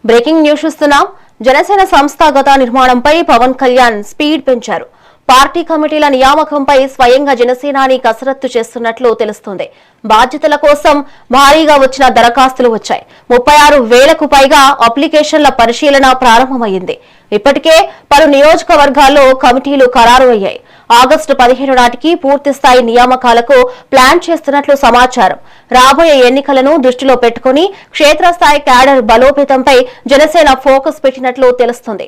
Breaking news చూస్తున్నాం. జనసేన సంస్థాగత నిర్మాణంపై పవన్ కళ్యాణ్ స్పీడ్ పెంచారు. పార్టీ కమిటీల నియామకంపై స్వయంగా జనసేనాని కసరత్తు చేస్తున్నట్లు తెలుస్తోంది. బాధ్యతల కోసం భారీగా వచ్చిన దరఖాస్తులు వచ్చాయి. 36,000కు పైగా అప్లికేషన్ల పరిశీలన ప్రారంభమైంది. ఇప్పటికే పలు నియోజకవర్గాల్లో కమిటీలు ఖరారు అయ్యాయి. ఆగస్టు 15 నాటికి పూర్తిస్థాయి నియామకాలకు ప్లాన్ చేస్తున్నట్లు సమాచారం. రాబోయే ఎన్నికలను దృష్టిలో పెట్టుకుని క్షేత్రస్థాయి క్యాడర్ బలోపేతంపై జనసేన ఫోకస్ పెట్టినట్లు తెలుస్తుంది.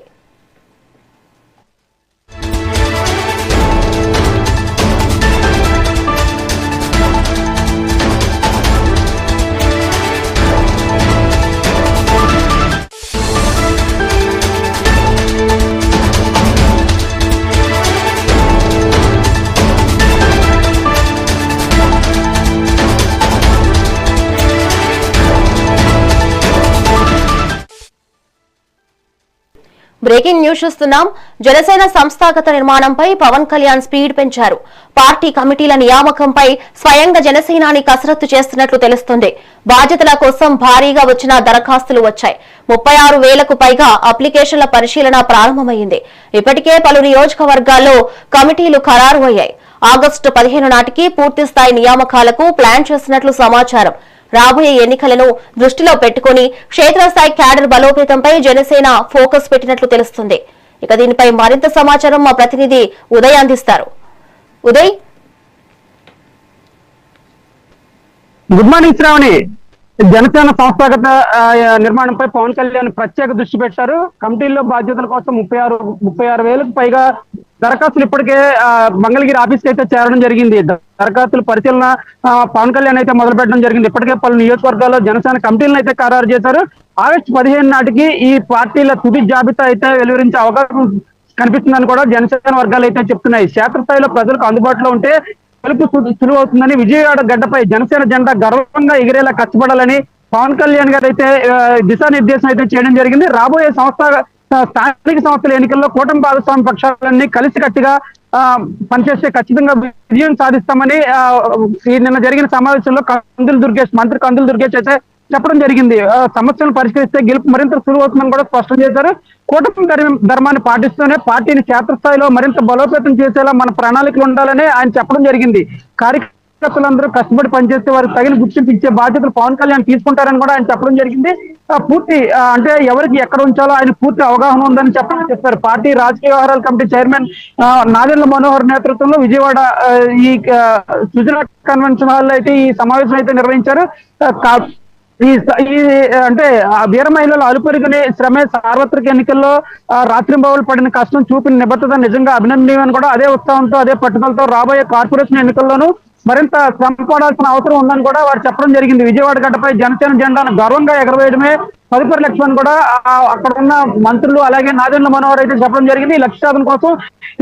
బ్రేకింగ్ న్యూస్ చూస్తున్నాం. జనసేన సంస్థాగత నిర్మాణంపై పవన్ కళ్యాణ్ స్పీడ్ పెంచారు. పార్టీ కమిటీల నియామకంపై స్వయంగా జనసేనాని కసరత్తు చేస్తున్నట్లు తెలుస్తోంది. బాధ్యతల కోసం భారీగా వచ్చిన దరఖాస్తులు వచ్చాయి. 36,000కు పైగా అప్లికేషన్ల పరిశీలన ప్రారంభమైంది. ఇప్పటికే పలు నియోజకవర్గాల్లో కమిటీలు ఖరారు అయ్యాయి. ఆగస్టు 15 నాటికి పూర్తిస్థాయి నియామకాలకు ప్లాన్ చేస్తున్నట్లు సమాచారం. రాబోయే ఎన్నికలను దృష్టిలో పెట్టుకుని క్షేత్రస్థాయి క్యాడర్ బలోపేతంపై జనసేన ఫోకస్ పెట్టినట్లు తెలుస్తుంది. ఇక దీనిపై మరింత సమాచారం మా ప్రతినిధి ఉదయ్ అందిస్తారు. Uday, good morning Shravani. జనసేన సంస్థాగత నిర్మాణంపై పవన్ కళ్యాణ్ ప్రత్యేక దృష్టి పెట్టారు. కమిటీల్లో బాధ్యతల కోసం 36,000కు పైగా దరఖాస్తులు ఇప్పటికే మంగళగిరి ఆఫీస్కి అయితే చేరడం జరిగింది. దరఖాస్తుల పరిశీలన పవన్ కళ్యాణ్ అయితే మొదలు పెట్టడం జరిగింది. ఇప్పటికే పలు నియోజకవర్గాల్లో జనసేన కమిటీలను అయితే ఖరారు చేశారు. ఆగస్టు 15 నాటికి ఈ పార్టీల తుది జాబితా అయితే వెలువరించే అవకాశం కనిపిస్తుందని కూడా జనసేన వర్గాలు అయితే చెప్తున్నాయి. క్షేత్రస్థాయిలో ప్రజలకు అందుబాటులో ఉంటే గెలుపు సులువవుతుందని, విజయవాడ గడ్డపై జనసేన జెండా గర్వంగా ఎగిరేలా కష్టపడాలని పవన్ కళ్యాణ్ గారు అయితే దిశానిర్దేశం అయితే చేయడం జరిగింది. రాబోయే స్థానిక సంస్థల ఎన్నికల్లో కూటమి భాగస్వామి పక్షాలన్నీ కలిసికట్టుగా పనిచేస్తే ఖచ్చితంగా విజయం సాధిస్తామని నిన్న జరిగిన సమావేశంలో మంత్రి కందుల దుర్గేష్ అయితే చెప్పడం జరిగింది. సమస్యలను పరిష్కరిస్తే గెలుపు మరింత సులువవుతుందని కూడా స్పష్టం చేశారు. కూటమి ధర్మాన్ని పాటిస్తూనే పార్టీని క్షేత్రస్థాయిలో మరింత బలోపేతం చేసేలా మన ప్రణాళికలు ఉండాలని ఆయన చెప్పడం జరిగింది. కార్యకర్తలందరూ కష్టపడి పనిచేస్తే వారికి తగిన గుర్తింపు ఇచ్చే బాధ్యతలు పవన్ కళ్యాణ్ తీసుకుంటారని కూడా ఆయన చెప్పడం జరిగింది. పూర్తి అంటే ఎవరికి ఎక్కడ ఉంచాలో ఆయన పూర్తి అవగాహన ఉందని చెప్పారు. పార్టీ రాజకీయ వ్యవహారాల కమిటీ చైర్మన్ నాదెండ్ల మనోహర్ నేతృత్వంలో విజయవాడ ఈ సుజనా కన్వెన్షన్ హాల్ అయితే ఈ సమావేశం అయితే నిర్వహించారు. ఈ అంటే వీర మహిళలు అలుపెరుగునే శ్రమే సార్వత్రిక ఎన్నికల్లో రాత్రింబవలు పడిన కష్టం చూపిన నిబద్ధత నిజంగా అభినందనీయమని కూడా అదే ఉత్సాహంతో అదే పట్టుదలతో రాబోయే కార్పొరేషన్ ఎన్నికల్లోనూ మరింత శ్రమ పడాల్సిన అవసరం ఉందని కూడా వారు చెప్పడం జరిగింది. విజయవాడ గడ్డపై జనసేన జెండాను గర్వంగా ఎగరవేయడమే తదుపరి లక్ష్యం కూడా అక్కడ ఉన్న మంత్రులు అలాగే నాదెండ్ల మనోహర్ అయితే చెప్పడం జరిగింది. ఈ లక్ష్య సాధన కోసం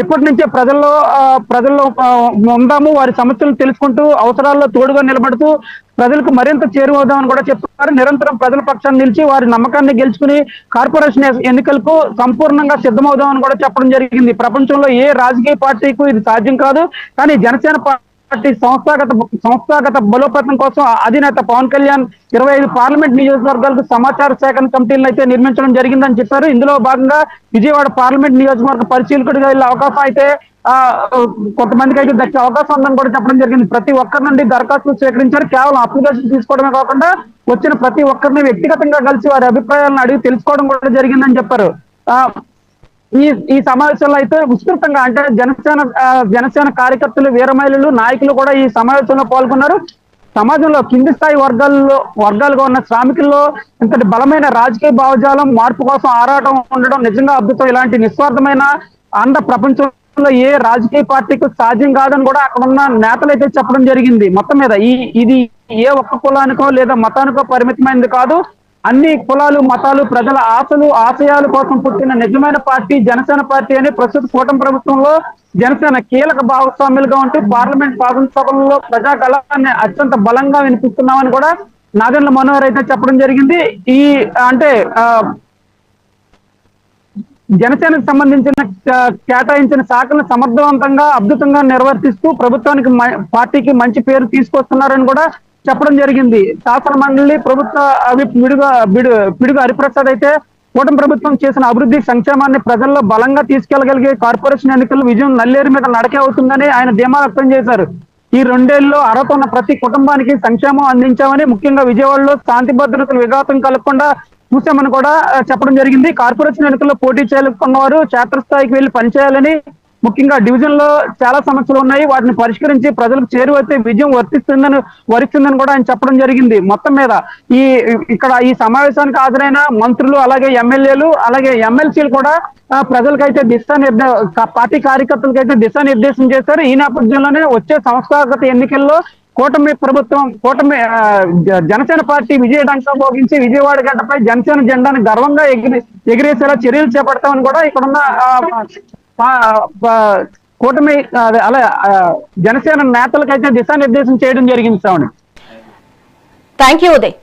ఇప్పటి నుంచే ప్రజల్లో ఉందాము, వారి సమస్యలు తెలుసుకుంటూ అవసరాల్లో తోడుగా నిలబడుతూ ప్రజలకు మరింత చేరువవుదామని కూడా చెప్తున్నారు. నిరంతరం ప్రజల పక్షాన్ని నిలిచి వారి నమ్మకాన్ని గెలుచుకుని కార్పొరేషన్ ఎన్నికలకు సంపూర్ణంగా సిద్ధమవుదామని కూడా చెప్పడం జరిగింది. ప్రపంచంలో ఏ రాజకీయ పార్టీకు ఇది సాధ్యం కాదు, కానీ జనసేన పార్టీ సంస్థాగత బలోపేతం కోసం అధినేత పవన్ కళ్యాణ్ 25 పార్లమెంట్ నియోజకవర్గాలకు సమాచార సేకరణ కమిటీలను అయితే నిర్మించడం జరిగిందని చెప్పారు. ఇందులో భాగంగా విజయవాడ పార్లమెంట్ నియోజకవర్గ పరిశీలకుడిగా వెళ్ళే అవకాశం అయితే కొంతమందికి అయితే దక్కే అవకాశం ఉందని కూడా చెప్పడం జరిగింది. ప్రతి ఒక్కరి నుండి దరఖాస్తులు సేకరించారు. కేవలం అప్లికేషన్ తీసుకోవడమే కాకుండా వచ్చిన ప్రతి ఒక్కరిని వ్యక్తిగతంగా కలిసి వారి అభిప్రాయాలను అడిగి తెలుసుకోవడం కూడా జరిగిందని చెప్పారు. ఈ సమావేశంలో అయితే విస్తృతంగా అంటే జనసేన కార్యకర్తలు, వీర మహిళలు, నాయకులు కూడా ఈ సమావేశంలో పాల్గొన్నారు. సమాజంలో కింది స్థాయి వర్గాలుగా ఉన్న శ్రామికుల్లో ఇంతటి బలమైన రాజకీయ భావజాలం, మార్పు కోసం ఆరాటం ఉండడం నిజంగా అద్భుతం. ఇలాంటి నిస్వార్థమైన ప్రపంచంలో ఏ రాజకీయ పార్టీకి సాధ్యం కాదని కూడా అక్కడ ఉన్న నేతలు అయితే చెప్పడం జరిగింది. మొత్తం మీద ఇది ఏ ఒక్క కులానికో లేదా మతానికో పరిమితమైనది కాదు. అన్ని కులాలు, మతాలు, ప్రజల ఆశయాల కోసం పుట్టిన నిజమైన పార్టీ జనసేన పార్టీ అని ప్రస్తుత కూటమి ప్రభుత్వంలో జనసేన కీలక భాగస్వాములుగా ఉంటూ పార్లమెంట్ శాసనసభలలో ప్రజాగళాన్ని అత్యంత బలంగా వినిపిస్తున్నామని కూడా నాదెండ్ల మనోహర్ అయితే చెప్పడం జరిగింది. ఈ అంటే జనసేనకు సంబంధించిన కేటాయించిన శాఖలను సమర్థవంతంగా అద్భుతంగా నిర్వర్తిస్తూ ప్రభుత్వానికి పార్టీకి మంచి పేరు తీసుకొస్తున్నారని కూడా చెప్పడం జరిగింది. శాసన మండలి ప్రభుత్వ పిడుగు హరిప్రసాద్ అయితే కూటమి ప్రభుత్వం చేసిన అభివృద్ధి సంక్షేమాన్ని ప్రజల్లో బలంగా తీసుకెళ్లగలిగే కార్పొరేషన్ ఎన్నికల్లో విజయం నల్లేరు మీద నడకే అవుతుందని ఆయన ధీమా వ్యక్తం చేశారు. ఈ 2 ఏళ్లలో అర్హత ఉన్న ప్రతి కుటుంబానికి సంక్షేమం అందించామని, ముఖ్యంగా విజయవాడలో శాంతి భద్రతలు విఘాతం కలగకుండా చూసామని కూడా చెప్పడం జరిగింది. కార్పొరేషన్ ఎన్నికల్లో పోటీ చేయాలనుకున్న వారు క్షేత్రస్థాయికి వెళ్లి పనిచేయాలని, ముఖ్యంగా డివిజన్ లో చాలా సమస్యలు ఉన్నాయి, వాటిని పరిష్కరించి ప్రజలకు చేరువైతే విజయం వరిస్తుందని కూడా ఆయన చెప్పడం జరిగింది. మొత్తం మీద ఇక్కడ ఈ సమావేశానికి హాజరైన మంత్రులు, అలాగే ఎమ్మెల్యేలు, అలాగే ఎమ్మెల్సీలు కూడా ప్రజలకైతే పార్టీ కార్యకర్తలకైతే దిశానిర్దేశం చేశారు. ఈ నేపథ్యంలోనే వచ్చే సంస్థాగత ఎన్నికల్లో జనసేన పార్టీ విజయడంకా మోగించి విజయవాడ గడ్డపై జనసేన జెండాను గర్వంగా ఎగిరేసేలా చర్యలు చేపడతామని కూడా ఇక్కడున్న కూటమి అలా జనసేన నేతలకైతే దిశానిర్దేశం చేయడం జరిగింది. శ్రావణి. Thank you Uday.